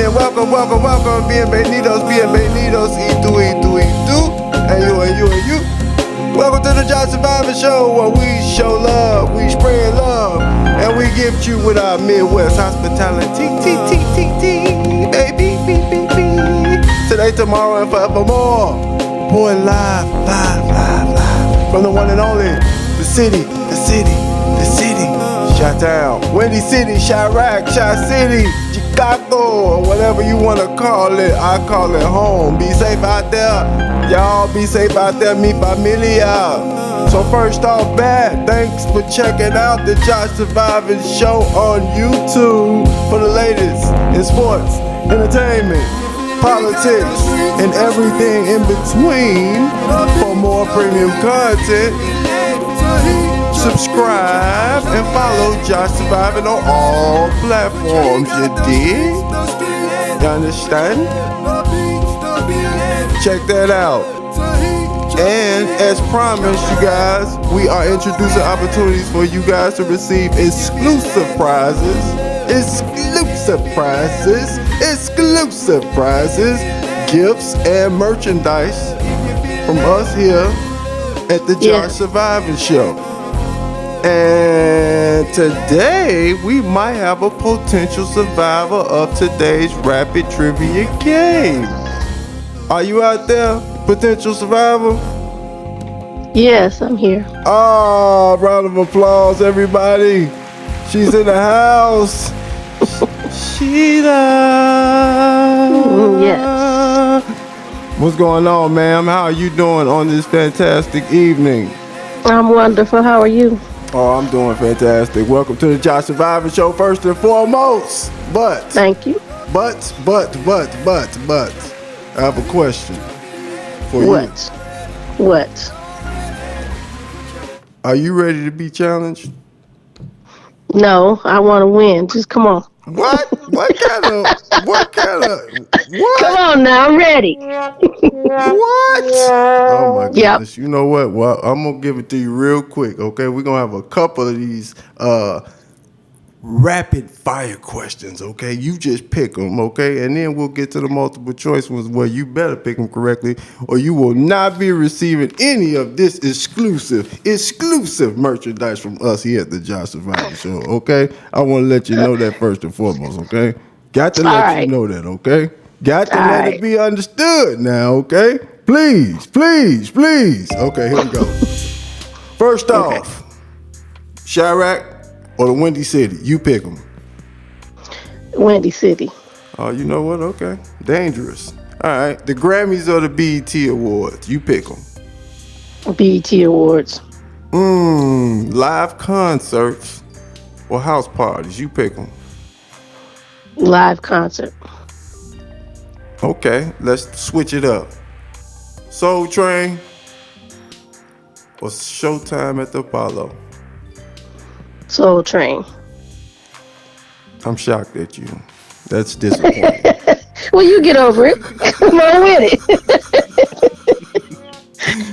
again. Welcome. Bienvenidos. And you. Welcome to the Josh Survivor Show, where we show love, we spread love, and we gift you with our Midwest hospitality. Baby. Today, tomorrow, and forevermore. Boy, live. From the one and only, the city. Chi-Town, Windy City, Chirac, Chi-City, Chicago, or whatever you want to call it. I call it home. Be safe out there. Y'all be safe out there, mi familia. So first off, thanks for checking out the Josh Survivor Show on YouTube for the latest in sports, entertainment, politics, and everything in between. For more premium content, subscribe and follow Josh Surviving on all platforms. You dig? You understand? Check that out. And as promised, you guys, we are introducing opportunities for you guys to receive exclusive prizes, gifts and merchandise from us here at the Josh Surviving Show. And today we might have a potential survivor of today's rapid trivia game. Are you out there, potential survivor? Yes, I'm here. Oh, round of applause, everybody. She's in the house. Sheila. Yes. What's going on, ma'am? How are you doing on this fantastic evening? I'm wonderful. How are you? Oh, I'm doing fantastic. Welcome to the Josh Survivor Show, first and foremost. But thank you. But I have a question for you. What? Are you ready to be challenged? No, I want to win. Just come on. What? What kind of? What? Come on now, I'm ready. What? Oh my goodness. Yep. You know what? Well, I'm going to give it to you real quick, okay? We're going to have a couple of these rapid fire questions, okay? You just pick them, okay? And then we'll get to the multiple choice ones where you better pick them correctly or you will not be receiving any of this exclusive merchandise from us here at the Josh Survivor Show, okay? I want to let you know that first and foremost, okay? Got to let you know that, okay? Got to let it be understood now, okay? Please. Okay, here we go. First off, Chirac or the Windy City? You pick them. Windy City. Oh, you know what? Okay. Dangerous. All right. The Grammys or the BET Awards? You pick them. BET Awards. Live concerts or house parties? You pick them. Live concert. Okay. Let's switch it up. Soul Train or Showtime at the Apollo? Soul Train. I'm shocked at you. That's disappointing. Well, you get over it. Come on with it.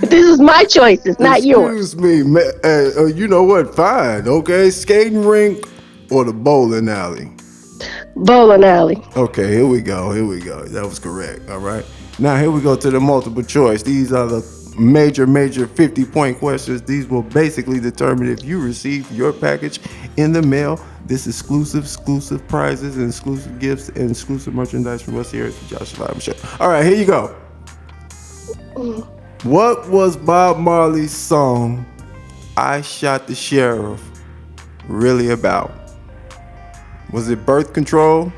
This is my choice. It's not yours. Excuse me. You know what? Fine. Okay. Skating rink or the bowling alley? Bowling alley. Okay. Here we go. That was correct. All right. Now here we go to the multiple choice. These are the major 50-point questions. These will basically determine if you receive your package in the mail. This exclusive prizes and exclusive gifts and exclusive merchandise from us here at the Josh Survivor Show. All right, here you go. What was Bob Marley's song "I Shot the Sheriff" really about? Was it birth control,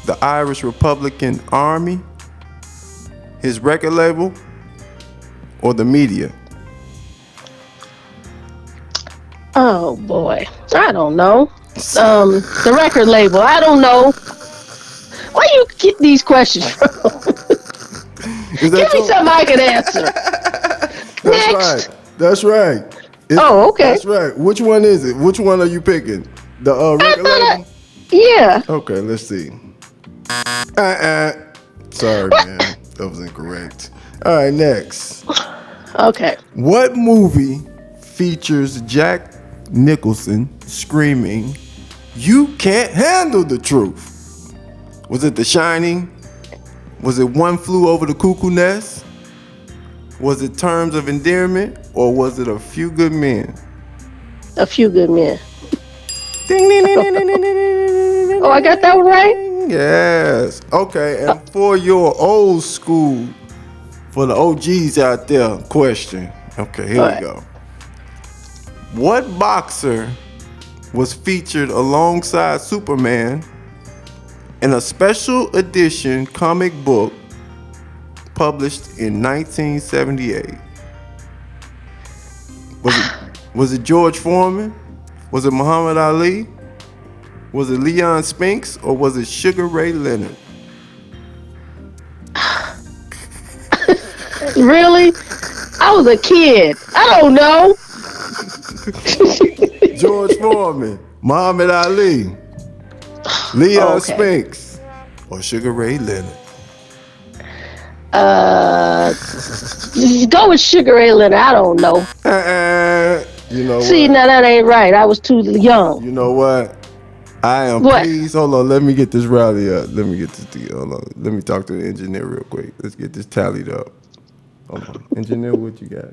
the Irish Republican Army, his record label, or the media? Oh boy, I don't know. The record label. I don't know. Where you get these questions from? Give me something I can answer. That's right. Okay. That's right. Which one is it? Which one are you picking? The record label? Yeah. Okay, let's see. Sorry, man. That was incorrect. All right, next. Okay. What movie features Jack Nicholson screaming, "You can't handle the truth"? Was it The Shining? Was it One Flew Over the Cuckoo Nest? Was it Terms of Endearment? Or was it A Few Good Men? A Few Good Men. Ding, ding, ding, ding, ding, ding, ding, Oh, I got that one right? yes. Okay, and for your old school, for the OGs out there, question. Okay, here we go. What boxer was featured alongside Superman in a special edition comic book published in 1978? Was it George Foreman? Was it Muhammad Ali? Was it Leon Spinks? Or was it Sugar Ray Leonard? Really? I was a kid. I don't know. George Foreman, Muhammad Ali, Leon Spinks, or Sugar Ray Leonard? Go with Sugar Ray Leonard. I don't know. You know See, what? now that ain't right. I was too young. You know what? I am pleased. Hold on, let me get this rally up. Let me get this together. Hold on. Let me talk to the engineer real quick. Let's get this tallied up. Hold on. Engineer, what you got?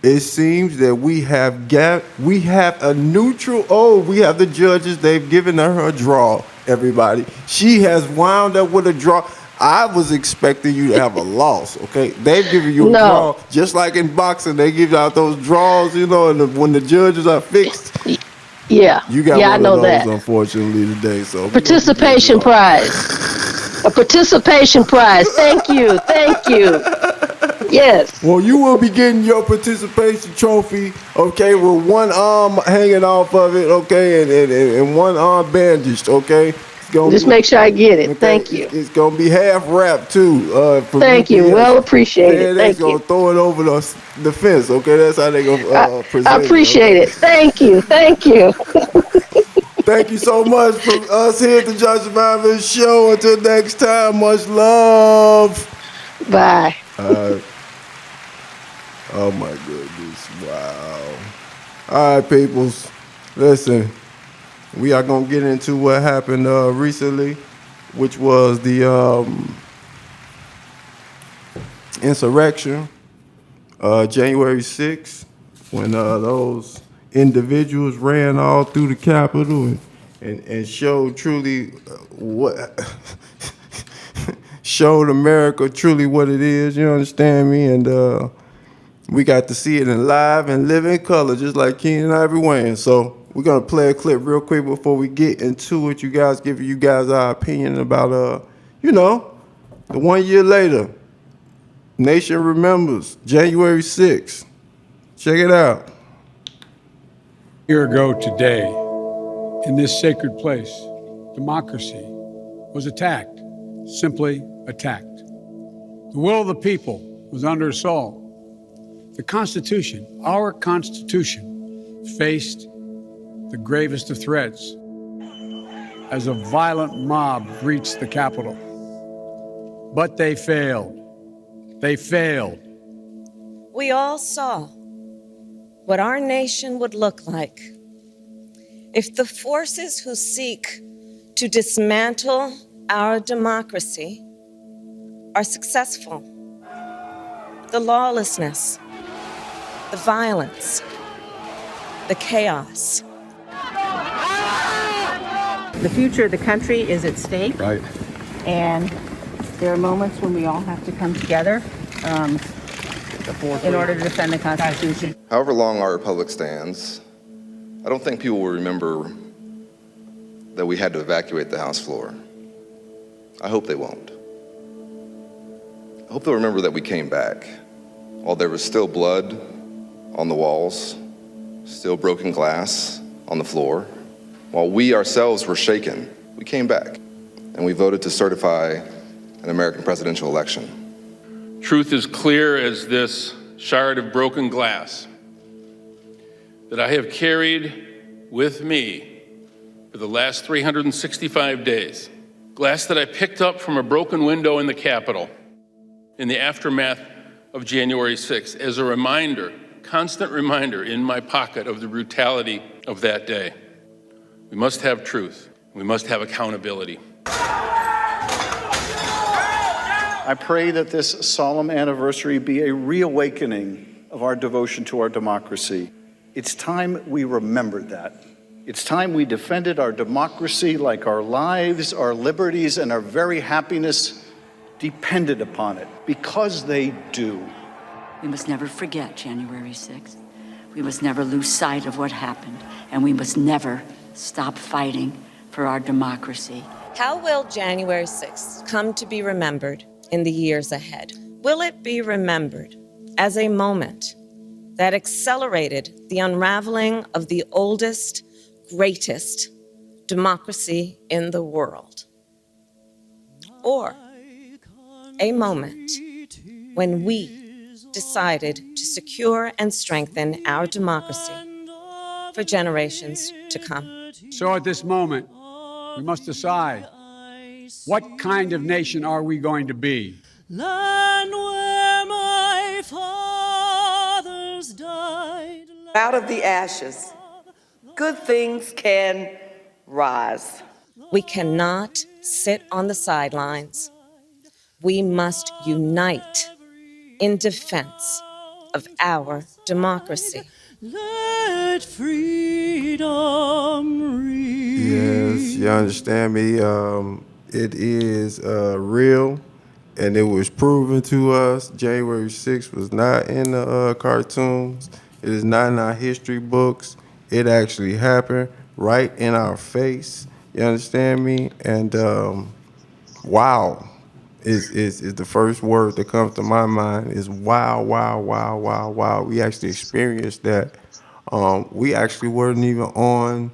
It seems that we have a neutral. We have the judges. They've given her a draw, everybody. She has wound up with a draw. I was expecting you to have a loss, okay? They've given you a draw. Just like in boxing, they give out those draws, you know, and when the judges are fixed. Yeah. You got I know one of those, that. unfortunately, today. So participation prize. A participation prize. Thank you. Thank you. Yes. Well, you will be getting your participation trophy, okay, with one arm hanging off of it, okay, and one arm bandaged, okay? Just make sure I get it. Okay? Thank you. It's gonna be half wrapped too. Thank you. Well appreciated. Thank you. They're gonna throw it over the fence, okay? That's how they gonna present it. I appreciate it. Thank you. Thank you. Thank you so much for us here at the Judge Survivor Show. Until next time, much love. Bye. Oh my goodness, wow. All right, peoples, listen, we are gonna get into what happened recently, which was the insurrection, January 6th, when those individuals ran all through the Capitol and showed truly showed America truly what it is, you understand me? And we got to see it in live and living color, just like Keenan and Ivory Wayans. So we're gonna play a clip real quick before we get into it. Give you guys our opinion about the 1 year later, nation remembers January 6th. Check it out. A year ago today, in this sacred place, democracy was attacked, simply attacked. The will of the people was under assault. The Constitution, our Constitution, faced the gravest of threats as a violent mob breached the Capitol. But they failed. They failed. We all saw what our nation would look like if the forces who seek to dismantle our democracy are successful. The lawlessness, the violence, the chaos. The future of the country is at stake. Right. And there are moments when we all have to come together in order to defend the Constitution. However long our republic stands, I don't think people will remember that we had to evacuate the House floor. I hope they won't. I hope they'll remember that we came back. While there was still blood on the walls, still broken glass on the floor, while we ourselves were shaken, we came back and we voted to certify an American presidential election. Truth is clear as this shard of broken glass that I have carried with me for the last 365 days. Glass that I picked up from a broken window in the Capitol in the aftermath of January 6th as a reminder, constant reminder in my pocket of the brutality of that day. We must have truth. We must have accountability. I pray that this solemn anniversary be a reawakening of our devotion to our democracy. It's time we remembered that. It's time we defended our democracy like our lives, our liberties, and our very happiness depended upon it, because they do. We must never forget January 6th. We must never lose sight of what happened, and we must never stop fighting for our democracy. How will January 6th come to be remembered in the years ahead? Will it be remembered as a moment that accelerated the unraveling of the oldest, greatest democracy in the world? Or a moment when we decided to secure and strengthen our democracy for generations to come? So at this moment, we must decide, what kind of nation are we going to be? Land where my fathers died. Out of the ashes, good things can rise. We cannot sit on the sidelines. We must unite in defense of our democracy. Let freedom ring. Yes, you understand me? It is real, and it was proven to us. January 6th was not in the cartoons. It is not in our history books. It actually happened right in our face. You understand me? And wow is the first word that comes to my mind is wow, wow, wow, wow, wow. We actually experienced that. We actually weren't even on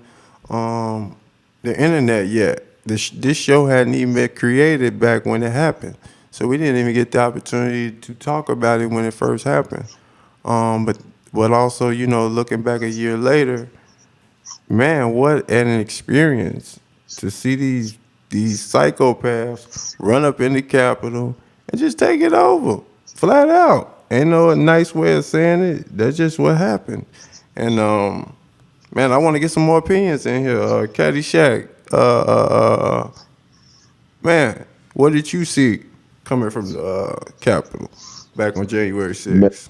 the internet yet. This show hadn't even been created back when it happened. So we didn't even get the opportunity to talk about it when it first happened. But also, you know, looking back a year later, man, what an experience to see these psychopaths run up in the Capitol and just take it over, flat out. Ain't no nice way of saying it. That's just what happened. And man, I want to get some more opinions in here. Caddyshack, man, what did you see coming from the Capitol back on January 6th?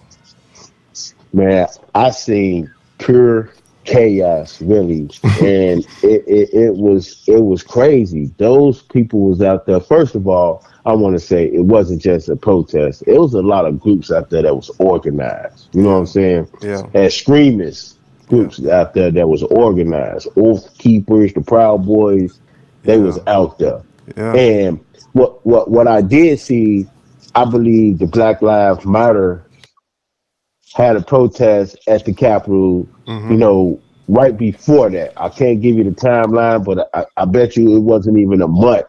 Man, I seen pure chaos, really, and it was crazy. Those people was out there. First of all, I want to say it wasn't just a protest. It was a lot of groups out there that was organized. You know what I'm saying? Yeah. Extremist groups out there that was organized. Oath Keepers, the Proud Boys, they was out there. Yeah. And what I did see, I believe the Black Lives Matter had a protest at the Capitol, you know, right before that. I can't give you the timeline, but I bet you it wasn't even a month.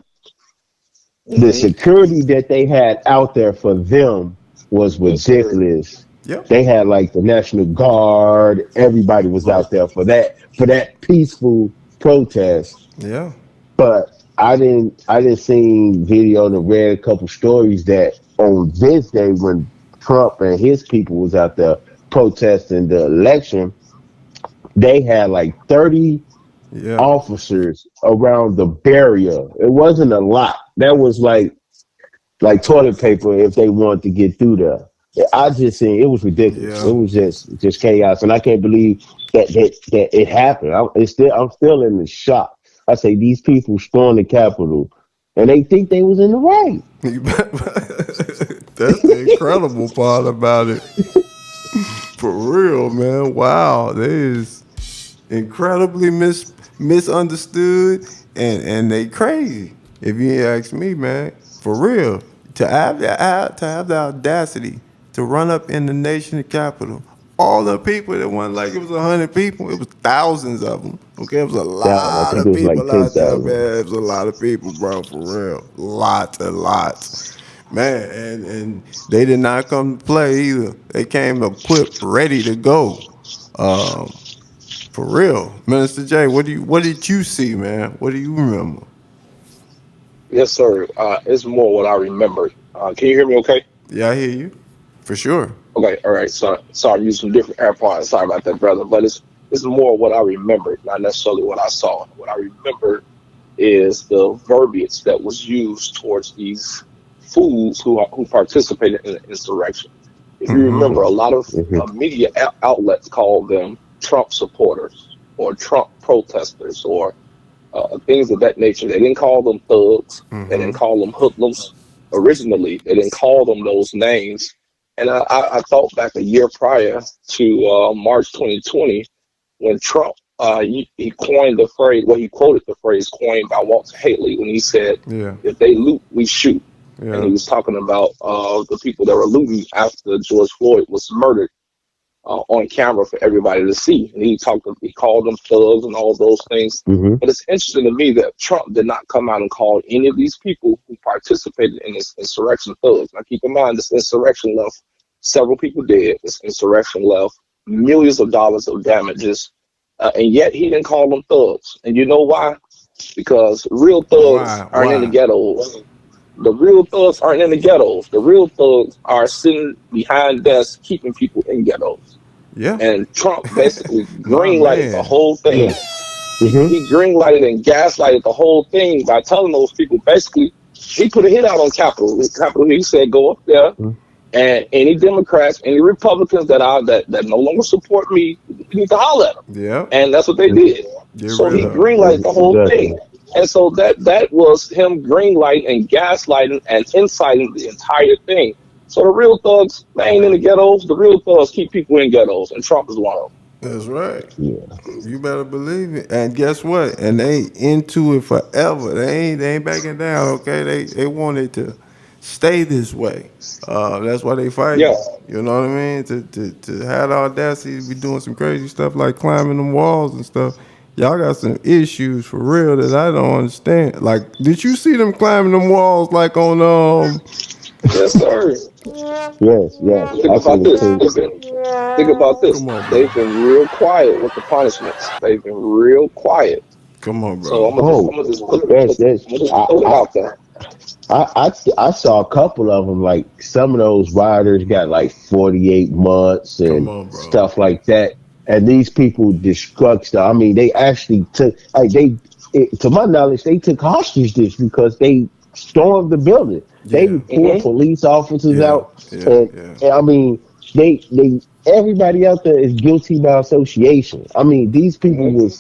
The security that they had out there for them was ridiculous. Yep. They had like the National Guard. Everybody was out there for that peaceful protest. Yeah. But I didn't see video and read a couple stories that on this day when Trump and his people was out there protesting the election, they had like 30 officers around the barrier. It wasn't a lot. That was like toilet paper if they wanted to get through there. I just seen it was ridiculous. Yeah. It was just chaos, and I can't believe that it happened. I'm still in the shock. I say these people stormed the Capitol, and they think they was in the right. That's the incredible part about it. For real, man. Wow. That is incredibly misunderstood and they crazy. If you ask me, man. For real. To have the audacity to run up in the nation's capital. All the people that went, like it was 100 people, it was thousands of them. Okay, it was a lot of people like out there, 10,000. man. It was a lot of people, bro, for real. Lots and lots. Man, and they did not come to play either. They came equipped, ready to go. For real. Minister J, what did you see, man? What do you remember? Yes, sir. It's more what I remember. Can you hear me okay? Yeah, I hear you. For sure. Okay, all right. So I'm using different AirPods. Sorry about that, brother. But is more what I remembered, not necessarily what I saw. What I remembered is the verbiage that was used towards these fools who participated in the insurrection. If you remember, a lot of media outlets called them Trump supporters or Trump protesters or things of that nature. They didn't call them thugs. They didn't call them hoodlums. Originally, they didn't call them those names. And I thought back a year prior to March 2020 when Trump he coined the phrase. Well, he quoted the phrase coined by Walter Haley when he said, "If they loot, we shoot." And he was talking about the people that were looting after George Floyd was murdered on camera for everybody to see. And he called them thugs and all those things. But it's interesting to me that Trump did not come out and call any of these people who participated in this insurrection thugs. Now, keep in mind, this insurrection left several people dead. This insurrection left millions of dollars of damages. And yet he didn't call them thugs. And you know why? Because real thugs aren't in the ghettos. The real thugs aren't in the ghettos. The real thugs are sitting behind desks keeping people in ghettos. And Trump basically greenlighted the whole thing. He greenlighted and gaslighted the whole thing by telling those people, basically, he put a hit out on Capitol. He said, go up there, and any Democrats, any Republicans that no longer support me, you need to holler at them. And that's what they did. So he greenlighted the whole thing. And so that was him greenlighting and gaslighting and inciting the entire thing. So the real thugs, they ain't in the ghettos. The real thugs keep people in ghettos, and Trump is one of them. That's right. You better believe it. And guess what? And they into it forever. They ain't backing down. Okay, they want it to stay this way. That's why they fight. You know what I mean? To have the audacity to be doing some crazy stuff like climbing them walls and stuff. Y'all got some issues for real that I don't understand. Like, did you see them climbing them walls like on Yes, sir. Yes. Think about this. Think about this. They've been real quiet with the punishments. They've been real quiet. Come on, bro. So I'm gonna just put it out there. I saw a couple of them. Like some of those riders got like 48 months and stuff like that. And these people destruct. I mean, they actually took. To my knowledge, they took hostages because they stormed the building. They pulled police officers out. And I mean, they everybody out there is guilty by association. I mean, these people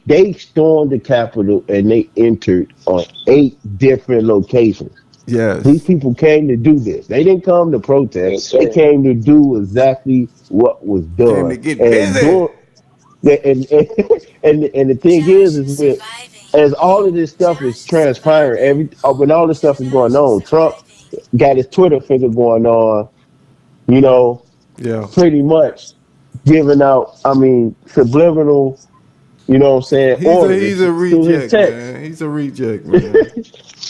they stormed the Capitol and they entered on 8 different locations. These people came to do this. They didn't come to protest. They came to do exactly what was done. Came to get busy. And the thing is as all of this stuff is transpiring, when all this stuff is going on, Trump got his Twitter figure going on, pretty much giving out, subliminal, you know what I'm saying? He's a reject, man. He's a reject, man.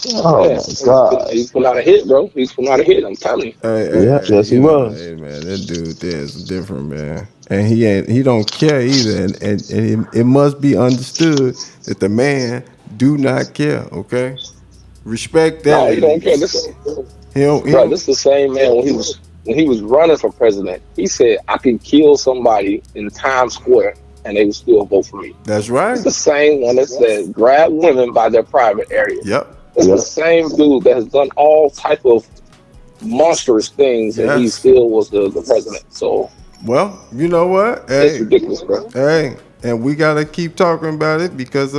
Oh my God! He's putting out a hit, bro. He's putting out a hit. I'm telling you. Yes, he was. Hey, man, that dude there is different, man. And he don't care either. And it must be understood that the man do not care. Okay, respect that. No, he don't care. This is the same man when he was running for president. He said, "I can kill somebody in Times Square and they would still vote for me." That's right. It's the same one that said, "Grab women by their private area." It's the same dude that has done all type of monstrous things, and he still was the president. So, well, you know what? It's ridiculous, bro. Hey, and we gotta keep talking about it because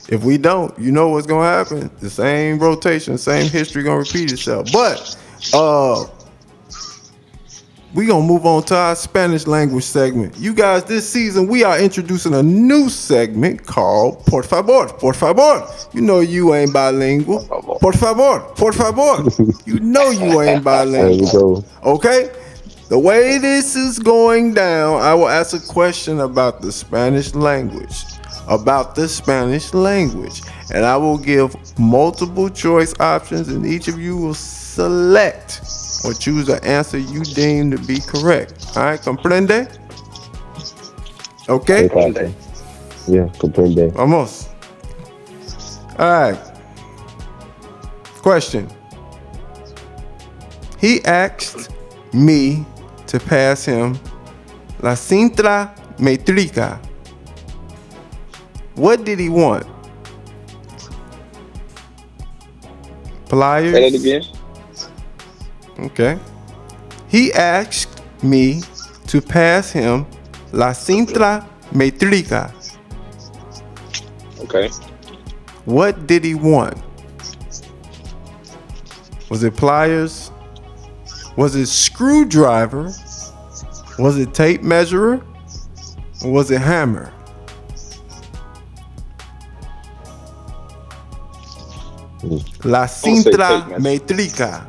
if we don't, you know what's gonna happen? The same rotation, same history gonna repeat itself. But we gonna move on to our Spanish language segment. You guys, this season we are introducing a new segment called Por favor, por favor. You know you ain't bilingual. Por favor, por favor. You know you ain't bilingual. Okay? The way this is going down, I will ask a question about the Spanish language. And I will give multiple choice options, and each of you will select or choose the answer you deem to be correct. All right, comprende? Okay? Comprende. Vamos. All right. Question. He asked me to pass him la cinta metrica. What did he want? Pliers? Say that again. Okay. He asked me to pass him la cinta metrica. Okay. What did he want? Was it pliers? Was it screwdriver? Was it tape measurer? Or was it hammer? La cinta metrica.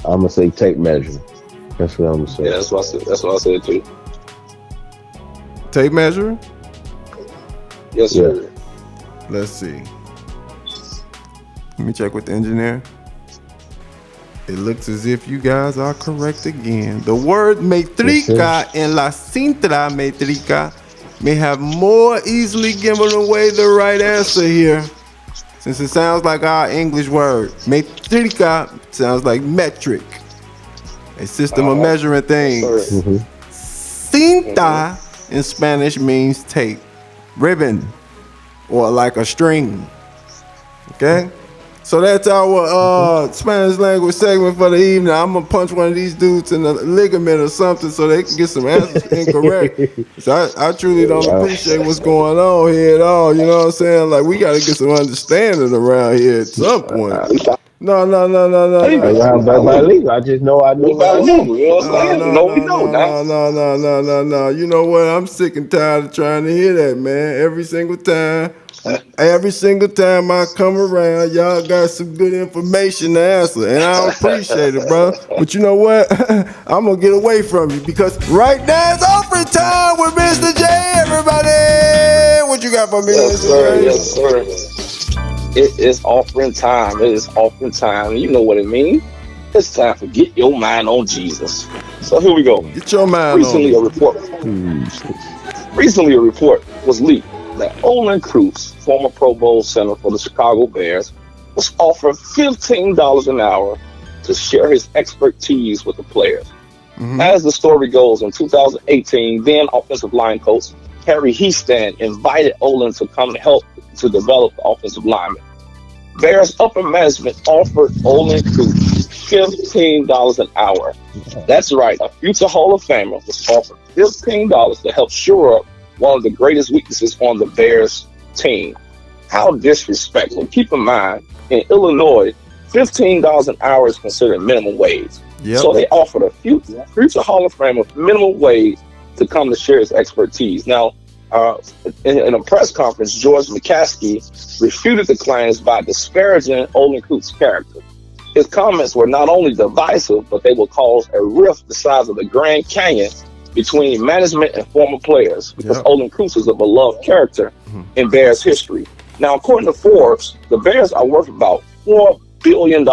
I'm gonna say tape measure. That's what I'm gonna say. Yeah, that's what I said. That's what I said too. Tape measure? Yes, sir. Let's see. Let me check with the engineer. It looks as if you guys are correct again. The word metrica and la cinta metrica may have more easily given away the right answer here, since it sounds like our English word. Metrica sounds like metric, a system of measuring things. Cinta in Spanish means tape, ribbon, or like a string. Okay? So that's our Spanish language segment for the evening. I'm gonna punch one of these dudes in the ligament or something so they can get some answers incorrect. So I truly don't appreciate what's going on here at all. You know what I'm saying? Like, we gotta get some understanding around here at some point. No. I just know I knew. No. You know what? I'm sick and tired of trying to hear that, man. Every single time I come around, y'all got some good information to answer, and I appreciate it, bro. But you know what? I'm gonna get away from you because right now it's offering time with Mr. J. Everybody, what you got for me, Mr. J? Yes, sir. It is offering time. It is offering time. You know what it means. It's time to get your mind on Jesus. So here we go. Get your mind Recently, a report was leaked that Olin Kreutz, former Pro Bowl center for the Chicago Bears, was offered $15 an hour to share his expertise with the players. As the story goes, in 2018, then offensive line coach Harry Hiestand invited Olin to come and help to develop the offensive lineman. Bears upper management offered Olin Kreutz $15 an hour. That's right, a future Hall of Famer was offered $15 to help shore up one of the greatest weaknesses on the Bears team. How disrespectful. Keep in mind, in Illinois, $15 an hour is considered minimum wage. So they offered a future Hall of Famer minimum wage to come to share his expertise. Now, in a press conference, George McCaskey refuted the claims by disparaging Olin Kreutz's character. His comments were not only divisive, but they will cause a rift the size of the Grand Canyon between management and former players, because Olin Kreutz is a beloved character in Bears history. Now, according to Forbes, the Bears are worth about $4 billion.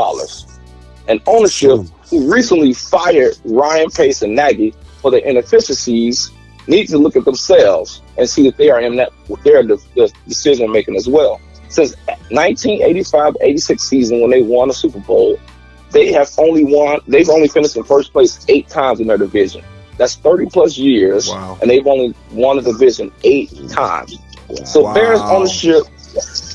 And ownership, who recently fired Ryan Pace and Nagy for their inefficiencies, need to look at themselves and see that they are in that their decision making as well. Since 1985-86 season, when they won the Super Bowl, they've only finished in first place 8 times in their division. That's 30 plus years, and they've only won the division 8 times. So Bears ownership,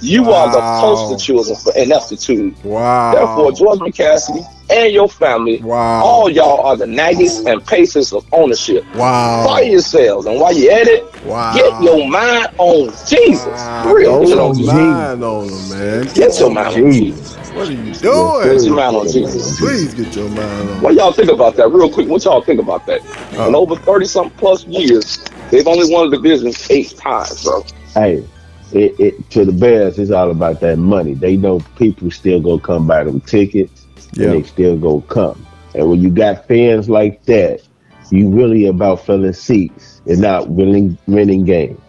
you are the poster children for ineptitude. Therefore, George McCaskey and your family, all y'all are the Nagys and Paces of ownership. Fire yourselves, and while you're at it, get your mind on Jesus. Get your mind on him, man. Get your mind on Jesus. What are you doing? Get your mind on Jesus. Please get your mind on. What y'all think about that, real quick? What y'all think about that? In over 30-something plus years, they've only won the division 8 times, bro. Hey, to the Bears, it's all about that money. They know people still go come buy them tickets, and they still go come. And when you got fans like that, you really about filling seats and not winning games.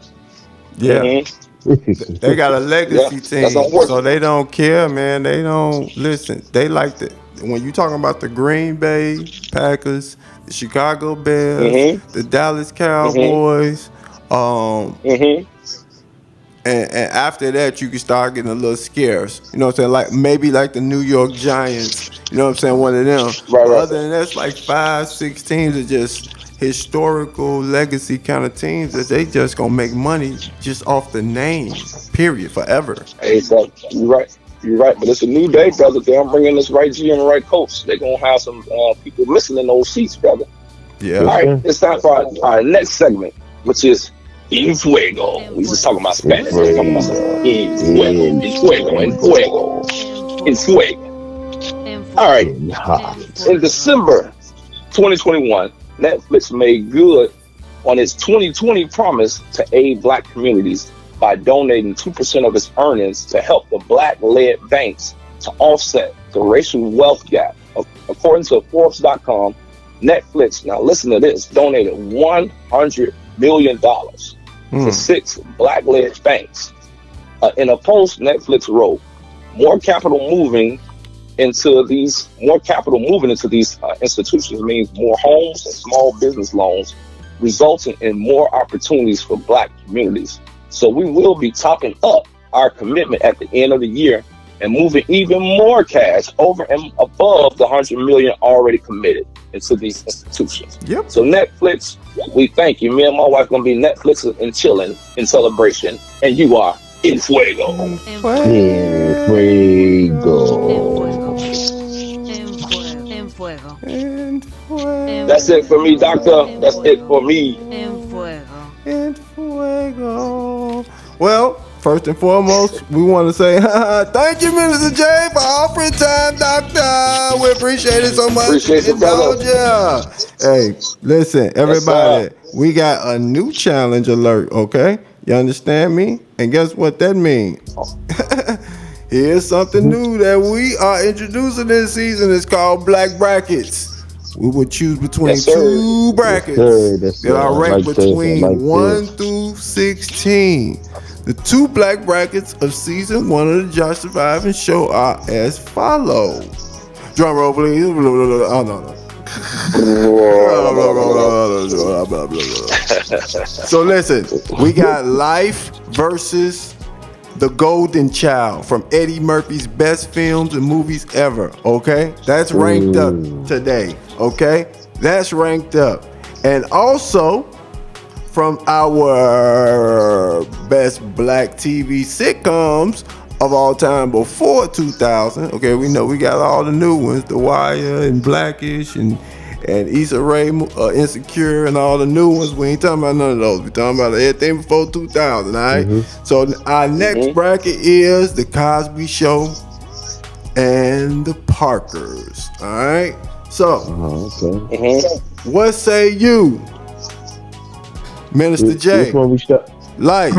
They got a legacy team, so they don't care, man. They don't listen. They like the when you talking about the Green Bay Packers, the Chicago Bears, the Dallas Cowboys, and after that you can start getting a little scarce. You know what I'm saying? Like maybe like the New York Giants. You know what I'm saying? One of them. Right, But right. other than that, it's like 5, 6 teams are just historical legacy kind of teams that they just gonna make money just off the name. Period. Forever. Hey, bro, you're right. You're right, but it's a new day, brother. They're bringing this right G and the right coach. They're gonna have some people missing in those seats, brother. Yeah. All right, it's time for our next segment, which is En Fuego. We just talking about Spanish. We're talking about En Fuego, En Fuego, En Fuego, En Fuego. All right, in December 2021, Netflix made good on its 2020 promise to aid Black communities by donating 2% of its earnings to help the Black-led banks to offset the racial wealth gap. According to Forbes.com, Netflix, now listen to this, donated $100 million to 6 Black-led banks. In a post, Netflix wrote, more capital moving into these institutions means more homes and small business loans, resulting in more opportunities for Black communities. So we will be topping up our commitment at the end of the year and moving even more cash over and above the $100 million already committed into these institutions. Yep. So Netflix, we thank you. Me and my wife gonna be Netflix and chilling in celebration, and you are En Fuego. En Fuego. That's it for me, doctor. That's it for me. En Fuego. Well, first and foremost, we want to say thank you, Minister J, for offering time, Doctor. We appreciate it so much. Appreciate you, brother. Hey, listen, everybody, we got a new challenge alert, okay? You understand me? And guess what that means? Here's something new that we are introducing this season. It's called Black Brackets. We will choose between two brackets that are ranked between 1 through 16. The 2 black brackets of season 1 of the Josh Surviving Show are as follows. Drum roll, please. Oh, no. So listen, we got Life versus The Golden Child from Eddie Murphy's best films and movies ever, okay? That's ranked up today, okay? That's ranked up. And also, from our best black TV sitcoms of all time before 2000, okay? We know we got all the new ones, The Wire and Blackish and Issa Rae, Insecure, and all the new ones. We ain't talking about none of those. We talking about everything before 2000, all right? So our next bracket is The Cosby Show and The Parkers, all right? So, what say you, Minister J? Which one we start? Life,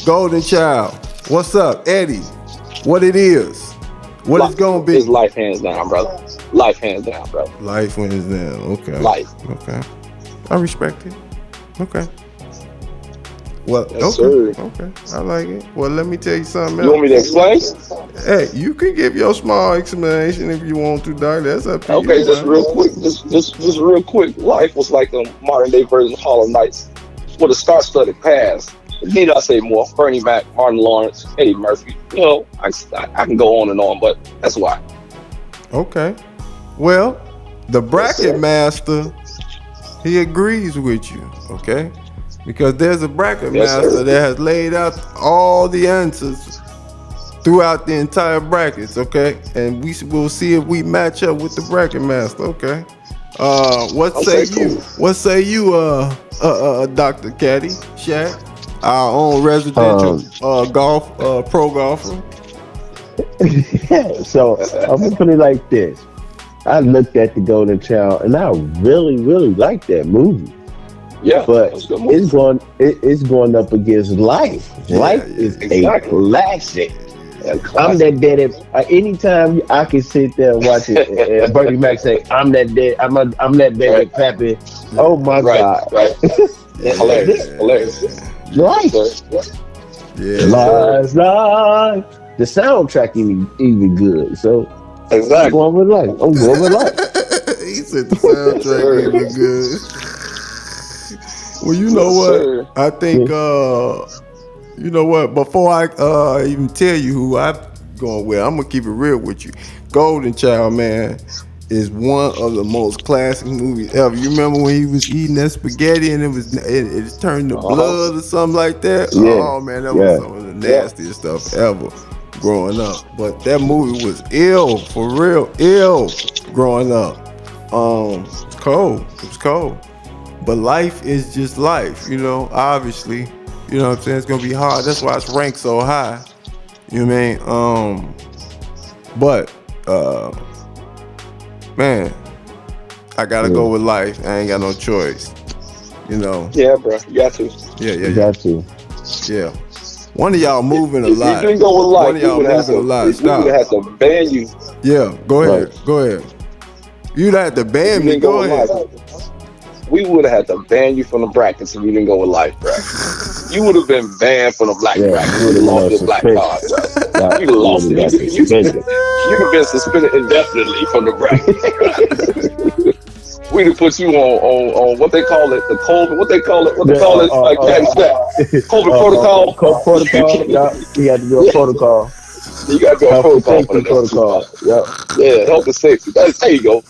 Golden Child. What's up, Eddie? What it is? What it's gonna be? It's Life hands down, brother. Life hands down, bro. Life wins down. Okay. Life. Okay. I respect it. Okay. Well, Yes, sir. Okay. I like it. Well, let me tell you something else. You want me to explain? Hey, you can give your small explanation if you want to, Doc. That's up to you. Okay, just man. real quick. Just real quick. Life was like a modern day version of Harlem Nights with a star-studded past. Need I say more? Bernie Mac, Martin Lawrence, Eddie Murphy. You know, I can go on and on, but that's why. Okay. Well, the bracket master, he agrees with you, okay? Because there's a bracket master that has laid out all the answers throughout the entire brackets, okay? And we will see if we match up with the bracket master, okay? What say you? What say you, Dr. Caddy, Shaq, our own residential golf pro golfer? So I'm gonna put it like this. I looked at The Golden Child and I really, really like that movie. Yeah, but it's going up against Life. Life is a classic. I'm that dead. Anytime I can sit there and watch it, and Bernie Mac say, "I'm that dead. I'm that dead at Pappy." Oh my God! Right. Hilarious. Life. Lies. The soundtrack even good. So exactly. I'm going with Life. He said the soundtrack even good. Well, you know what? I think You know what? Before I even tell you who I'm going with, I'm gonna keep it real with you. Golden Child, man, is one of the most classic movies ever. You remember when he was eating that spaghetti and it turned to blood or something like that? Yeah. Oh man, that was some of the nastiest stuff ever growing up. But that movie was ill, for real, ill growing up. It's cold. It was cold. But life is just life, you know, obviously. You know what I'm saying? It's gonna be hard. That's why it's ranked so high. You know what I mean? But man, I gotta go with life. I ain't got no choice. You know. Yeah, bro. You got to. Yeah. You got to. Yeah. One of y'all moving a lot. You didn't go with life. One of y'all moving a lot. Stop. We would have to ban you. Yeah, go ahead. Go ahead. You'd have to ban me. Go ahead. We would have had to ban you from the brackets if you didn't go with life, bro. You would have been banned from the black bracket. You would have lost your black card, bro. You would have lost it. You would have been suspended indefinitely from the bracket. We'd have put you on what they call it, the COVID, what they call it, like COVID protocol. COVID protocol. Yeah, you got to do a protocol. You got to do a protocol for protocol. Yeah, health and safety. There you go.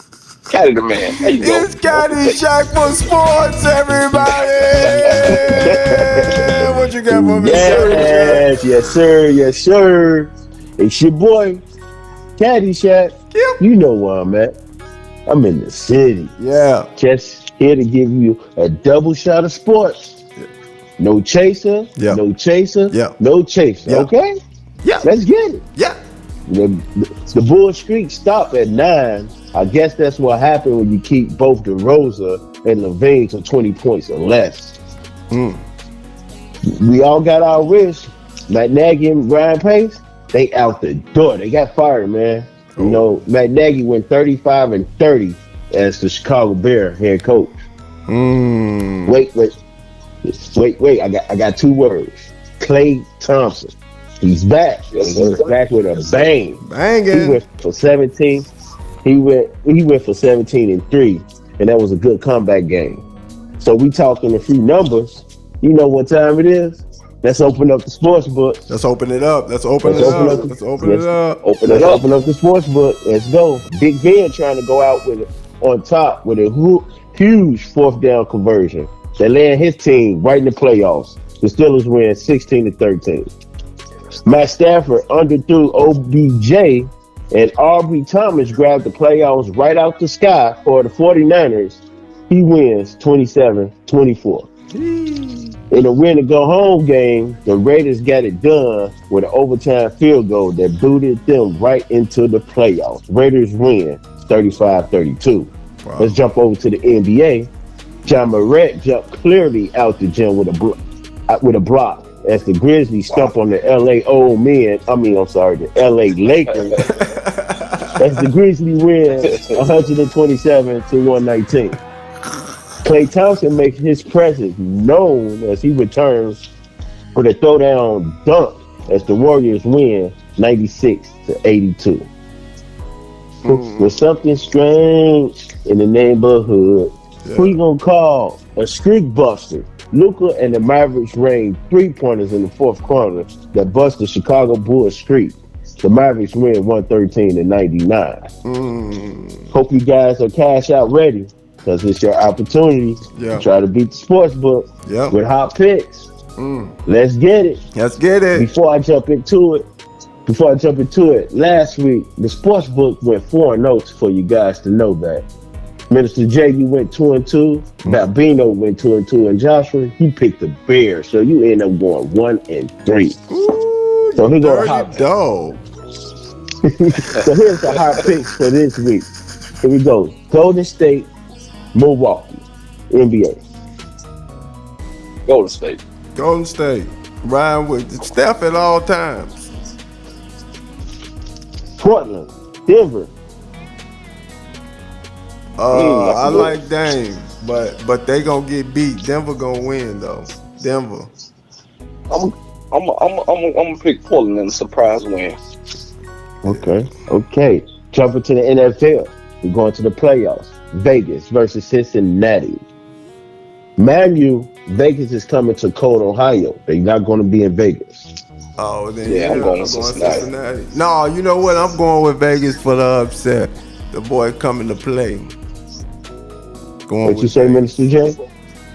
Caddy the man. There you go. It's Caddy Shack for sports, everybody. What you got for me, sir? Yes, sir. It's your boy, Caddy Shack. Yep. You know where I'm at. I'm in the city. Yeah. Just here to give you a double shot of sports. No chaser. Yeah. No chaser. Yeah. No chaser. Yeah. Okay? Yeah. Let's get it. Yeah. The bull streak stopped at 9. I guess that's what happened when you keep both DeRosa and Levine to 20 points or less. We all got our wish. Matt Nagy and Ryan Pace, they out the door. They got fired, man. You know, Matt Nagy went 35-30 as the Chicago Bear head coach. Wait. I got 2 words. Klay Thompson. He's back. He's back with a bang. Banging. He went for 17. He went for 17 and 3, and that was a good comeback game. So we talking a few numbers. You know what time it is? Let's open up the sports book. Let's open it up. Let's open it up. Open up the sports book. Let's go. Big Ben trying to go out with it on top with a huge 4th down conversion that land his team right in the playoffs. The Steelers win 16-13. Matt Stafford underthrew OBJ, and Aubrey Thomas grabbed the playoffs right out the sky for the 49ers. He wins 27-24. In a win-to-go-home game, the Raiders got it done with an overtime field goal that booted them right into the playoffs. Raiders win 35-32. Wow. Let's jump over to the NBA. John Morant jumped clearly out the gym with a block as the Grizzlies stomp on the LA Lakers. As the Grizzlies win 127-119. Klay Thompson makes his presence known as he returns for the throwdown dunk as the Warriors win 96-82. With something strange in the neighborhood, who you gonna call a streak buster? Luka and the Mavericks rained 3-pointers in the 4th quarter that bust the Chicago Bulls streak. The Mavericks win 113-99. Hope you guys are cash out ready, because it's your opportunity to try to beat the sports book with hot picks. Let's get it. Before I jump into it, last week the sports book went 4-0 for you guys to know that. Minister J, you went 2-2. Babino went 2-2, and Joshua, he picked the Bears, so you end up going 1-3. So here go hot dog. So here's the hot picks for this week. Here we go. Golden State, Milwaukee, NBA. Golden State. Ryan with Steph at all times. Portland, Denver. I like Dame, but they gonna get beat. Denver gonna win though. Denver. I'm gonna pick Portland in a surprise win. Okay. Jumping to the NFL. We're going to the playoffs. Vegas versus Cincinnati. Mind you, Vegas is coming to Cold, Ohio. They're not going to be in Vegas. Oh, then Yeah, I'm going to Cincinnati. No, you know what? I'm going with Vegas for the upset. The boy coming to play. Going What with you say, Vegas. Minister J?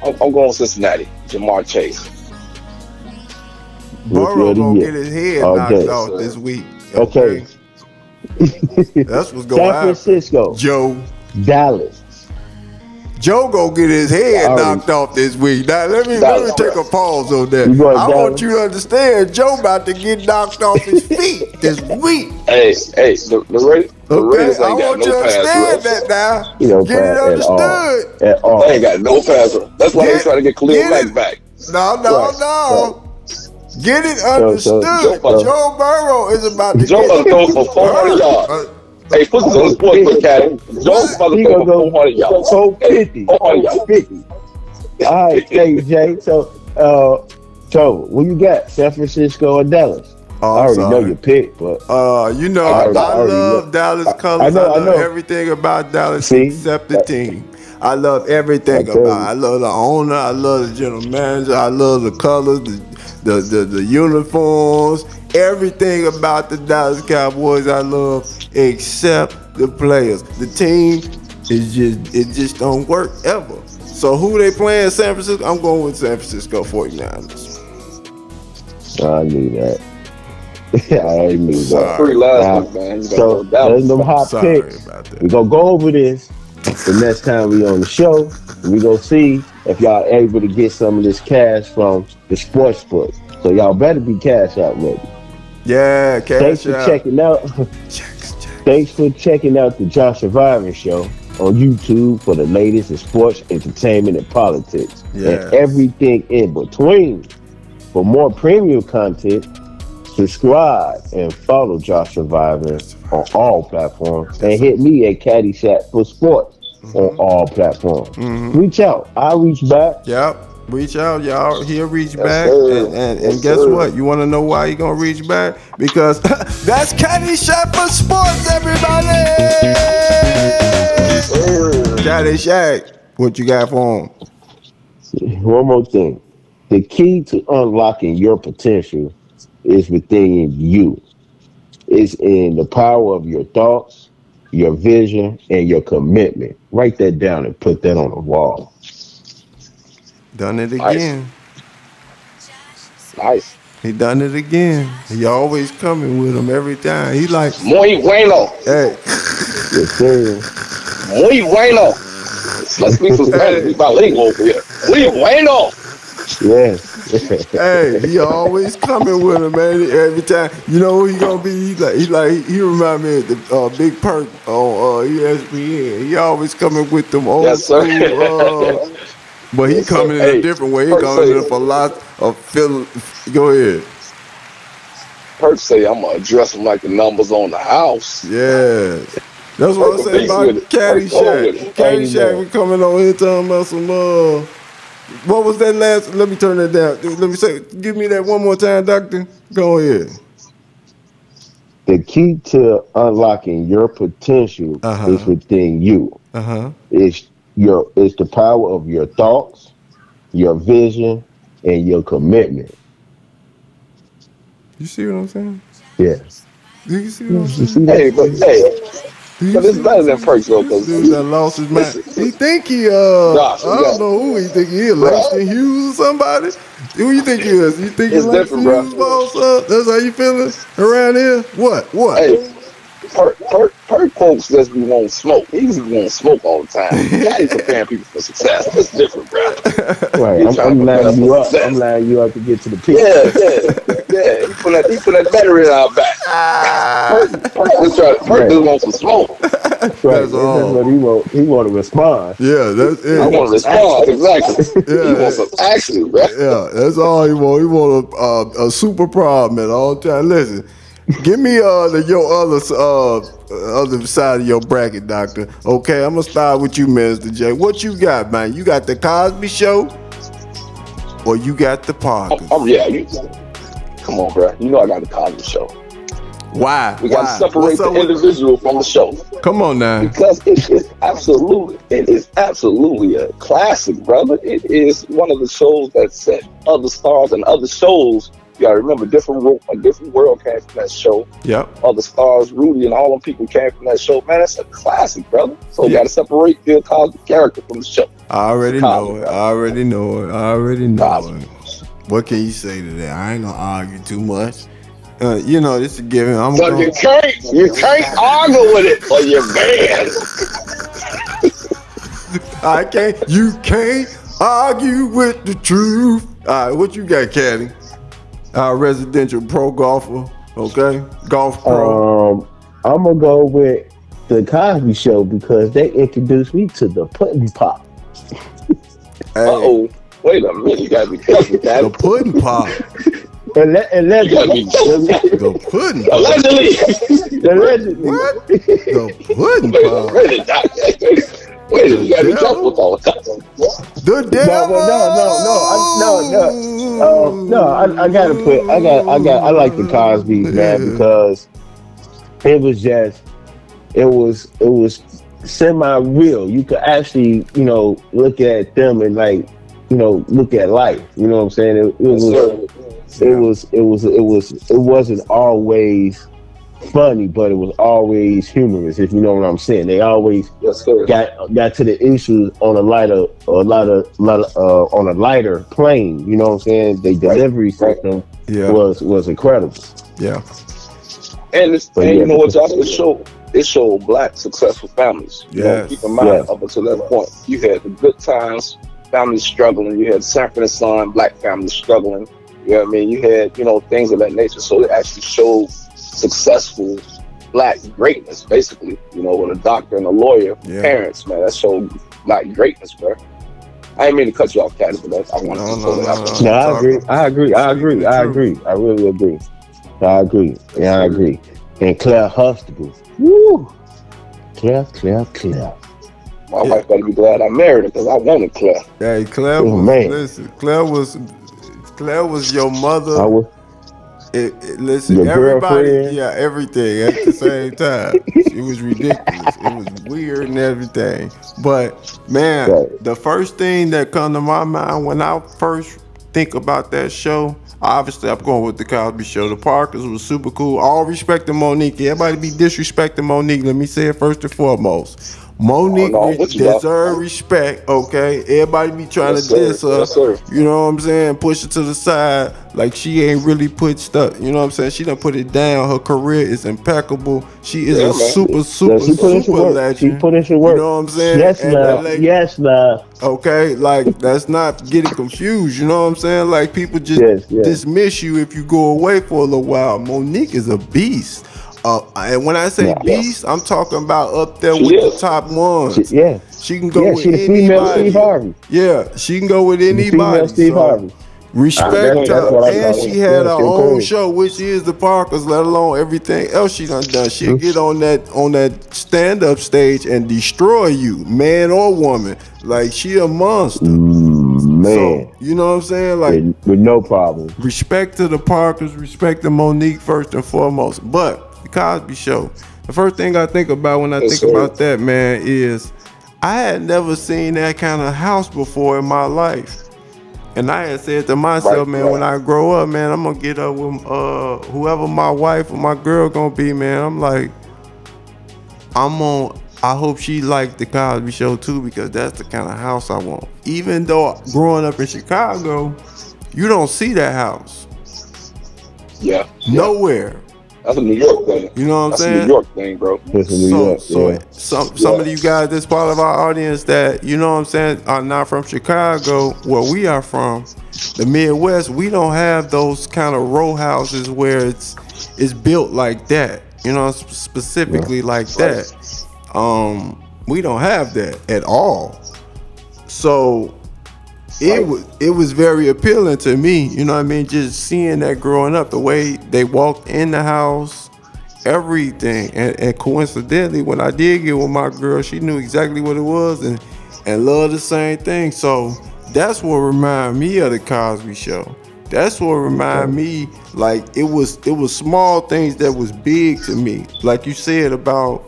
I'm going Cincinnati. Jamar Chase. Burrow Rookie of the gonna year. get his head All knocked day. off this week. Okay. That's what's going San on. Francisco, Joe. Dallas. Joe gonna get his head Already. knocked off this week. Now let me Dallas, take a pause on that. You going I Dallas? want you to understand, Joe about to get knocked off his feet this week. Hey, the Raiders I ain't got want no you to pass understand rush. that now. You know, Get it at all. understood. At all. They ain't got no pass rush. That's why they trying to get Khalil Get Mack it. back. No. Get it So, understood. Joe- Joe Burrow is about to Joe get about to throw for 400 yards. Hey, put this on the sports book, Caddy. Joe's about to He throw gonna for go 400 yards. 450. 400 yards. 450. All right, thank you, Jay. So, what you got? San Francisco or Dallas? Oh, I I'm already know sorry. your pick, but You know, I I already love know. Dallas I colors. know. I love everything about Dallas See? except the team. I love everything I tell about you. it. I love the owner. I love the general manager. I love the colors, the uniforms, everything about the Dallas Cowboys I love except the players. The team it just don't work ever. So who they playing? San Francisco? I'm going with San Francisco 49ers. I knew that. I knew that. Three last week, man. You gotta So go down. there's them hot Sorry picks. about that. We're gonna go over this the next time we on the show. We're gonna see if y'all able to get some of this cash from the sports book. So y'all better be cash out ready. Yeah, Thanks cash for out. checking out. Thanks for checking out the John Survivor Show on YouTube for the latest in sports, entertainment, and politics, Yes. and everything in between. For more premium content, subscribe and follow Josh Survivor on all platforms, and hit me at Caddyshack for Sports on all platforms. Reach out. I'll reach back. Yep. Reach out, y'all. He'll reach back. sir. And Yes, guess sir. what? You want to know why he going to reach back? Because that's Caddyshack for Sports, everybody. Caddyshack. What you got for him? One more thing. The key to unlocking your potential is within you. It's in the power of your thoughts, your vision, and your commitment. Write that down and put that on the wall. Done it Nice. again. Nice. He done it again. He always coming with him every time. He like, Muy bueno. hey. Yes, sir. Muy bueno. Let's speak some Spanish. We bilingual over here. Muy bueno. Yes. Hey, he always coming with him, man. Every time, you know who he gonna be? He remind me of the Big Perk on ESPN. He always coming with them old Yes, sir. school. But he Yes, sir. coming in Hey, a different way. He Perk coming in say- for a lot of feeling. Go ahead. Perk say I'm gonna address them like the numbers on the house. Yes. That's what I Perk say beats about with it. Perk go with Caddyshack. it. Caddyshack, we coming on here talking about some what was that last? Let me turn that down. Let me say, give me that one more time, doctor. Go ahead. The key to unlocking your potential is within you. It's the power of your thoughts, your vision, and your commitment. You see what I'm saying? Yes. Do you see what I'm You saying? see that? Hey, but it's better than Perk though, because Dude that lost his mind. listen. He think he Josh, I don't know who he think he is. Langston Hughes or somebody? Who you think he is? You think It's he's Langston different, bro. Hughes, boss? That's how you feeling around here? What? Hey, Perk folks just be wanting smoke. He just want smoke all the time. Caddy's preparing people for success. It's different, bro. Right. He's trying I'm to prepare lining us you for up. success. I'm lining you up to get to the peak. Yeah. He put that battery in our back. Perk just wants some smoke. Right. That's all. what he want. He want to respond. Yeah, that's it. I want to respond, exactly. He wants some action, bro. Yeah, that's all he want. He want a super problem at all time. Listen, give me your other side of your bracket, doctor. Okay, I'm gonna start with you, Mr. J. What you got, man? You got the Cosby Show, or you got the Parkers? Come on, bro. You know I got the Cosby Show. Why? We got to separate the individual from the show. Come on now. Because it is absolutely a classic, brother. It is one of the shows that set other stars and other shows. You gotta remember, a different world came from that show. Yep. Other stars, Rudy and all them people came from that show. Man, that's a classic, brother. So you gotta separate Bill Cosby character from the show. I already know it. What can you say to that? I ain't gonna argue too much. You know, this is giving. You can't argue with it for your man. You can't argue with the truth. All right, what you got, Caddy? Our residential pro golfer, okay? Golf pro. I'm gonna go with the Cosby Show because they introduced me to the pudding pop. Uh-oh. Wait a minute, you gotta be careful with that. The pudding pop. Allegedly. The pudding pop. Allegedly. What? The pudding pop. Wait, you gotta be careful with all the time. The devil. I like the Cosby's, man, because it was semi-real. You could actually, look at them and look at life. You know what I'm saying? It wasn't always funny, but it was always humorous, if you know what I'm saying. They always got to the issues on a lighter plane. You know what I'm saying? The delivery system was incredible. Yeah. And you know what, Josh? It showed black successful families. Yeah. Keep in mind, up until that point, you had the good times, families struggling. You had Sanford and Son, black families struggling. You know what I mean? You had, things of that nature. So it actually showed successful black greatness, basically, with a doctor and a lawyer, parents, man, that showed black greatness, bro. I didn't mean to cut you off, Caddy, but I want to I agree. I really agree. I agree. And Claire Huxtable. Woo! Claire. My wife better be glad I married her because I wanted Claire. Hey, Claire listen, Claire was your mother. Listen, everybody, everything at the same time. It was ridiculous. It was weird and everything. But man, the first thing that come to my mind when I first think about that show, obviously I'm going with the Cosby Show. The Parkers was super cool. All respect to Monique. Everybody be disrespecting Monique. Let me say it first and foremost. Monique deserve respect, okay? Everybody be trying to diss her. You know what I'm saying? Push her to the side like she ain't really put stuff. You know what I'm saying? She done put it down. Her career is impeccable. She is a super legend. She put in some work. You know what I'm saying? Yes, love. Okay, like let's not get it confused. You know what I'm saying? Like people just dismiss you if you go away for a little while. Monique is a beast. And when I say beast, I'm talking about up there with the top ones. She can go with anybody. Female Steve Harvey. Yeah, she can go with anybody. Steve Harvey. Respect her. And she had her own show, which is the Parkers, let alone everything else she done. She'll get on that stand-up stage and destroy you, man or woman. Like she a monster. Man. So, you know what I'm saying? Like with no problem. Respect to the Parkers, respect to Monique first and foremost. But the Cosby Show, the first thing I think about when I think about that, man, is I had never seen that kind of house before in my life. And I had said to myself, when I grow up, man, I'm gonna get up with whoever my wife or my girl gonna be, man. I'm like, I hope she liked the Cosby Show too, because that's the kind of house I want. Even though growing up in Chicago, you don't see that house. Yeah. Nowhere. That's a New York thing. You know what I'm saying? That's a New York thing, bro. Some of you guys that's part of our audience that, you know what I'm saying, are not from Chicago, where we are from, the Midwest, we don't have those kind of row houses where it's built like that. You know, specifically like that. We don't have that at all. So it was very appealing to me, you know what I mean, just seeing that growing up, the way they walked in the house, everything. And coincidentally, when I did get with my girl, she knew exactly what it was and loved the same thing. So that's what reminded me of the Cosby Show. That's what remind me, like it was small things that was big to me. Like you said about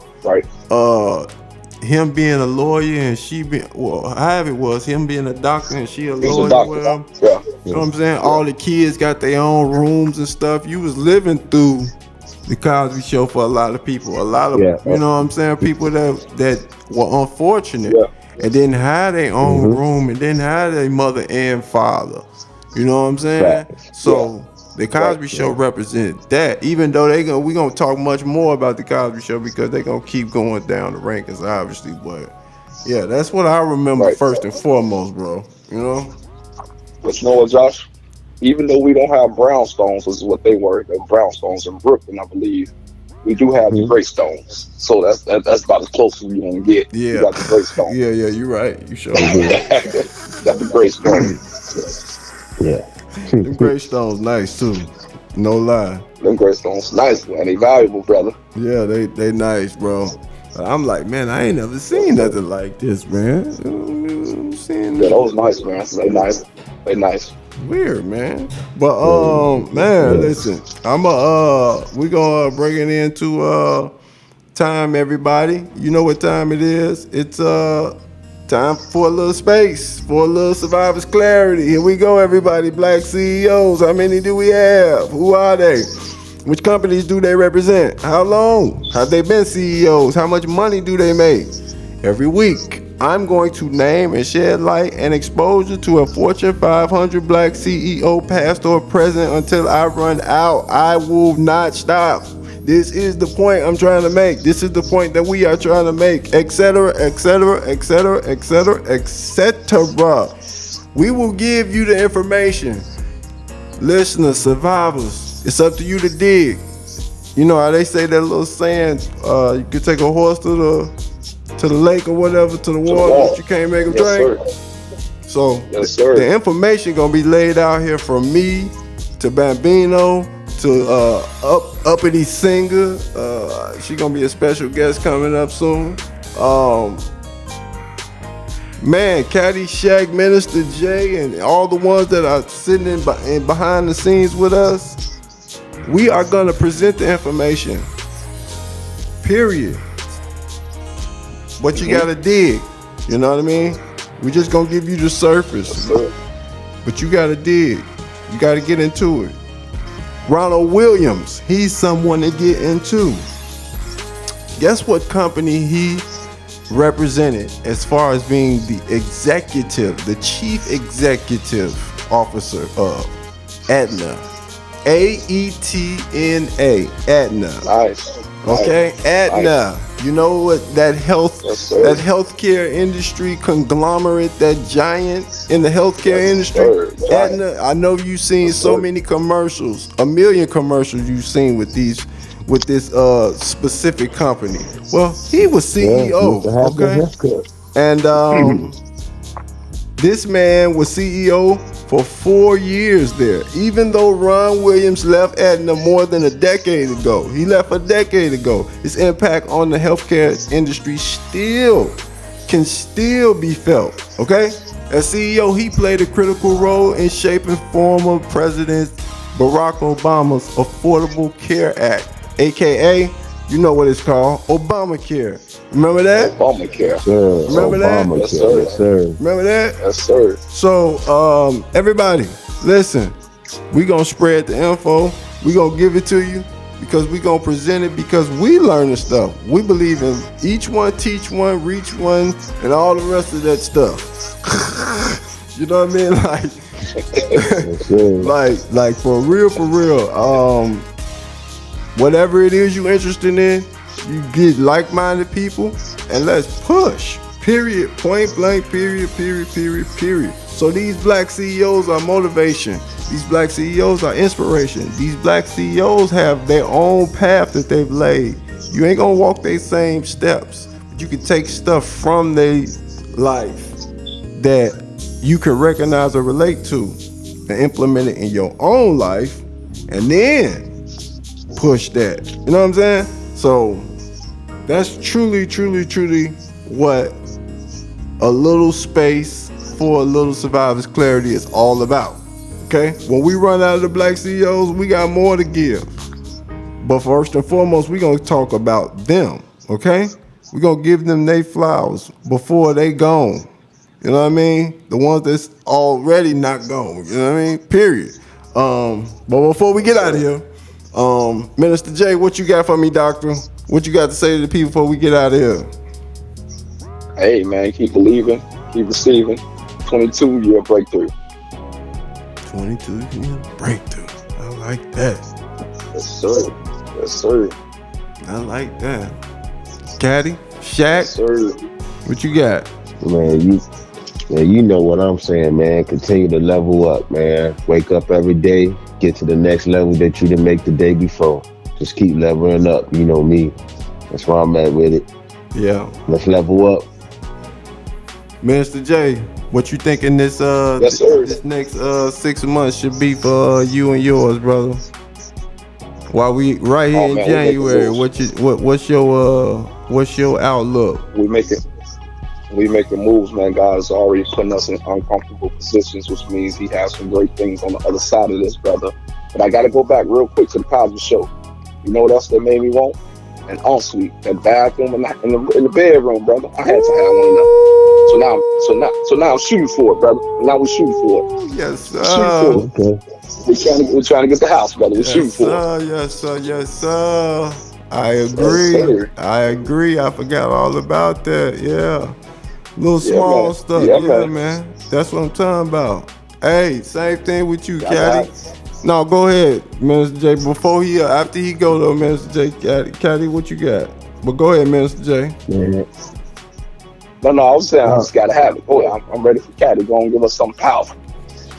him being a lawyer and she being, well, however it was, him being a doctor and she a He's a lawyer. doctor. Well, Yeah. you know what I'm saying? All the kids got their own rooms and stuff. You was living through the Cosby Show for a lot of people. A lot of, you know what I'm saying, people that were unfortunate and didn't have their own room and didn't have their mother and father. You know what I'm saying? So the Cosby Show represented that. Even though we gonna talk much more about the Cosby Show because they gonna keep going down the rankings, obviously. But yeah, that's what I remember first and foremost, bro. You know? But you know what, Josh? Even though we don't have brownstones, this is what they were, the brownstones in Brooklyn, I believe. We do have the gray stones, so that's about as close as we gonna get. Yeah, we got the gray stones. Yeah, you're right. You sure? Got the gray stones. Yeah, the gray stones nice too. No lie. Them gray stones nice, man. They valuable, brother. Yeah, they nice, bro. I'm like, man, I ain't never seen nothing like this, man. Yeah, those nice, man. They nice. They nice. Weird, man. But man, listen, we gonna bring it into time, everybody. You know what time it is? It's time for a little space, for a little survivor's clarity. Here we go, everybody. Black CEOs. How many do we have? Who are they? Which companies do they represent? How long have they been CEOs? How much money do they make? Every week, I'm going to name and shed light and exposure to a Fortune 500 black CEO, past or present, until I run out. I will not stop. This is the point I'm trying to make. This is the point that we are trying to make, etc., etc., etc., etc., etc. We will give you the information. Listeners, survivors, it's up to you to dig. You know how they say that little saying, you can take a horse to the lake or whatever, to the water, but you can't make them drink. So the information gonna be laid out here from me to Bambino to Uppity Singer. She gonna be a special guest coming up soon. Man, Caddyshack, Minister J, and all the ones that are sitting in behind the scenes with us, we are gonna present the information. Period. But you gotta dig. You know what I mean? We just gonna give you the surface. But you gotta dig. You gotta get into it. Ronald Williams, he's someone to get into. Guess what company he represented as far as being the executive, the chief executive officer of Aetna. AETNA, Aetna. Nice. Okay, Aetna. Nice. You know what that healthcare industry conglomerate, that giant in the healthcare industry. Aetna. I know you've seen so many commercials, a million commercials you've seen with this specific company. Well, he was CEO, okay, and this man was CEO for 4 years there. Even though Ron Williams left Aetna more than a decade ago, he left a decade ago. His impact on the healthcare industry can still be felt. Okay, as CEO, he played a critical role in shaping former President Barack Obama's Affordable Care Act, aka, you know what it's called, Obamacare. Remember that? Obamacare. Sir, remember Obamacare. that? Yes, sir. Remember that? Yes, sir. So, everybody, listen. We gonna spread the info. We gonna give it to you because we gonna present it because we learn the stuff. We believe in each one, teach one, reach one, and all the rest of that stuff. You know what I mean? Like for real. Whatever it is you're interested in, you get like-minded people, and let's push. Period. Point blank. Period. So these black CEOs are motivation. These black CEOs are inspiration. These black CEOs have their own path that they've laid. You ain't gonna walk their same steps, but you can take stuff from their life that you can recognize or relate to and implement it in your own life, and then push that. You know what I'm saying? So that's truly what a little space for a little survivor's clarity is all about. Okay? When we run out of the black CEOs, we got more to give. But first and foremost, we're going to talk about them, okay? We're going to give them their flowers before they gone. You know what I mean? The ones that's already not gone. You know what I mean? Period. But before we get out of here, Minister J, what you got for me, doctor? What you got to say to the people before we get out of here? Hey, man, keep believing, keep receiving. 22-year breakthrough. 22-year breakthrough. I like that. Yes, sir. Yes, sir. I like that. Caddy, Shaq, yes, sir. What you got? Man, you know what I'm saying, man. Continue to level up, man. Wake up every day, get to the next level that you didn't make the day before. Just keep leveling up, you know me. That's where I'm at with it. Yeah. Let's level up. Minister J, what you thinking this yes, this next 6 months should be for you and yours, brother? While we right here in January, what's your outlook? We making moves, man. God is already putting us in uncomfortable positions, which means He has some great things on the other side of this, brother. But I got to go back real quick to the Cosby Show. You know what else that made me want? An ensuite, that bathroom in the bedroom, brother. I had to have one of them. So now I'm shooting for it, brother. Now we're shooting for it. Yes, sir. Shooting for it. We're trying to get the house, brother. We're shooting for it. Yes, sir. Yes, sir. I agree. Yes, I agree. I forgot all about that. Yeah. Little small stuff. Yeah, man. That's what I'm talking about. Hey, same thing with you, Caddy. No, go ahead, Minister J. After he go though, Minister J, Caddy, what you got? But go ahead, Minister J. Yeah. No, I was saying I just gotta have it. Oh, I'm ready for Caddy. Go and give us something powerful.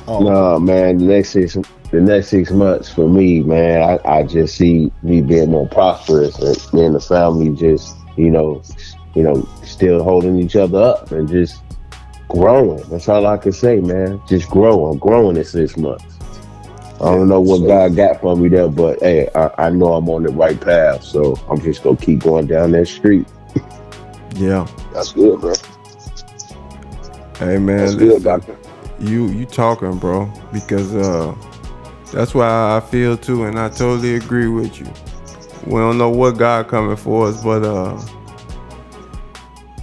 No, man, the next 6 months for me, man, I just see me being more prosperous, and me and the family just, still holding each other up and just growing. That's all I can say, man. Just grow. I'm growing in 6 months. I don't know what God got for me there, but hey, I know I'm on the right path, so I'm just gonna keep going down that street. Yeah. That's good, bro. Hey, man. That's good, doctor. You talking, bro, because that's why I feel too, and I totally agree with you. We don't know what God coming for us, but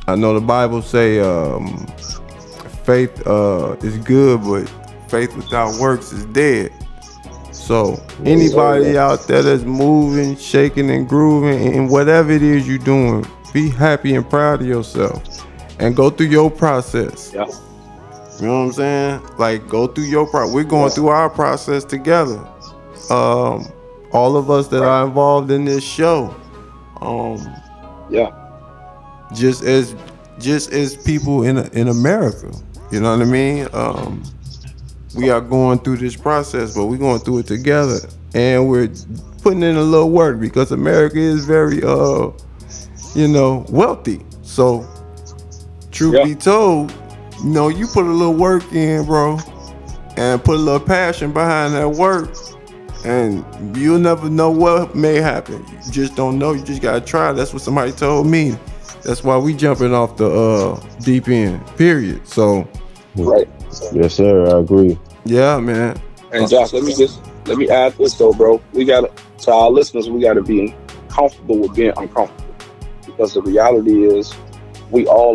I know the Bible say faith is good, but faith without works is dead. So anybody out there that's moving, shaking, and grooving, and whatever it is you're doing, be happy and proud of yourself, and go through your process. Yeah. You know what I'm saying? Like, go through your process. We're going through our process together. All of us that are involved in this show. Just as people in America. You know what I mean? We are going through this process, but we're going through it together, and we're putting in a little work because America is very, wealthy. So, truth be told, you put a little work in, bro, and put a little passion behind that work, and you'll never know what may happen. You just don't know. You just gotta try. That's what somebody told me. That's why we jumping off the deep end. Period. So. Right. Yes, sir. I agree. Yeah, man. And Josh, let me add this though, bro. To our listeners, we gotta be comfortable with being uncomfortable, because the reality is we are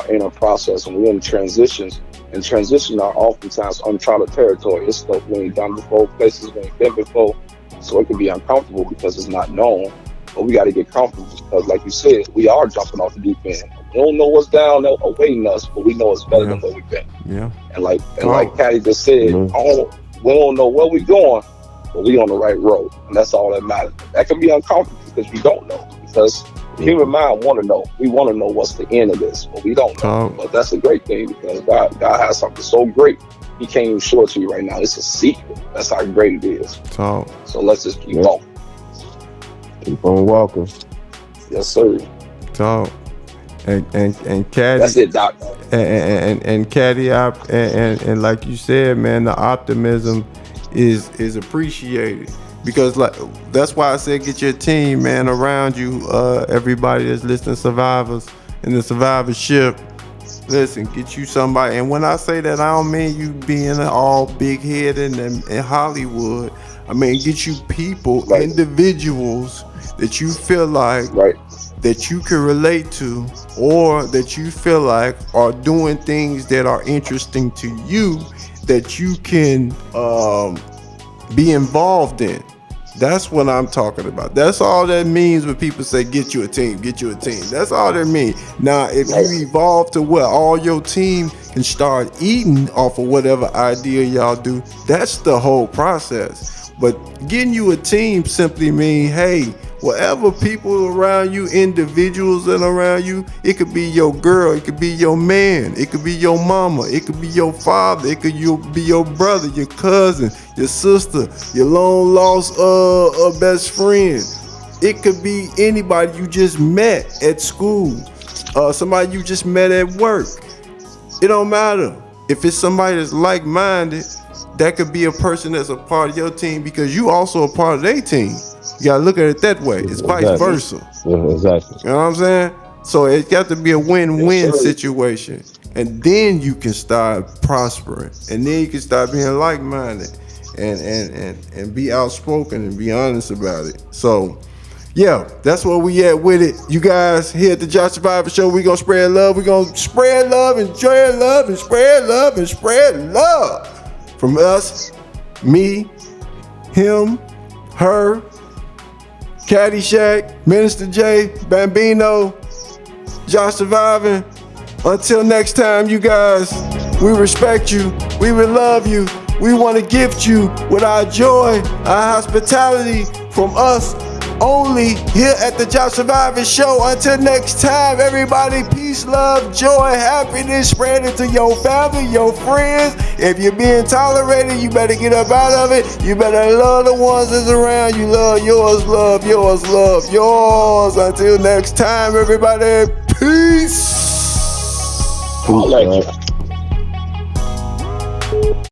in a process, and we're in transitions, and transitions are oftentimes uncharted territory. It's stuff we ain't done before, places we ain't been before, so it can be uncomfortable because it's not known. But we got to get comfortable because, like you said, we are jumping off the deep end. We don't know what's down there awaiting us, but we know it's better than where we've been. Yeah. And like Caddy just said, we don't know where we're going, but we on the right road, and that's all that matters. That can be uncomfortable because we don't know, because the human mind want to know. We want to know what's the end of this, but we don't know. But that's a great thing, because God has something so great, He can't even show it to you right now. It's a secret. That's how great it is. So let's just keep walking. Keep on walking. Yes, sir. Talk. And Caddy. That's it, Doc. And Caddy, and like you said, man, the optimism is appreciated, because that's why I said get your team, man, around you. Everybody that's listening, survivors in the survivorship. Listen, get you somebody. And when I say that, I don't mean you being all big headed in Hollywood. I mean, get you people, individuals that you feel like that you can relate to, or that you feel like are doing things that are interesting to you, that you can be involved in. That's what I'm talking about. That's all that means when people say get you a team, get you a team. That's all that means. Now, if you evolve to where all your team can start eating off of whatever idea y'all do, that's the whole process. But getting you a team simply means, hey, whatever people around you, individuals that are around you, it could be your girl, it could be your man, it could be your mama, it could be your father, it could be your brother, your cousin, your sister, your long lost best friend. It could be anybody you just met at school, somebody you just met at work. It don't matter. If it's somebody that's like-minded, that could be a person that's a part of your team because you also a part of their team. You gotta look at it that way. It's vice versa. Exactly. You know what I'm saying? So it got to be a win-win situation. And then you can start prospering. And then you can start being like-minded and be outspoken and be honest about it. So yeah, that's where we at with it. You guys here at the Josh Survivor Show, we gonna spread love. We gonna spread love and share love and spread love and spread love. From us, me, him, her, Caddyshack, Minister J, Bambino, Josh Surviving. Until next time, you guys, we respect you. We will love you. We want to gift you with our joy, our hospitality from us only here at the Josh Surviving Show. Until next time, everybody, peace, love, joy, happiness. Spread it to your family, your friends. If you're being tolerated, you better get up out of it. You better love the ones that's around you. Love yours, love yours, love yours. Until next time, everybody, peace. I'll let you.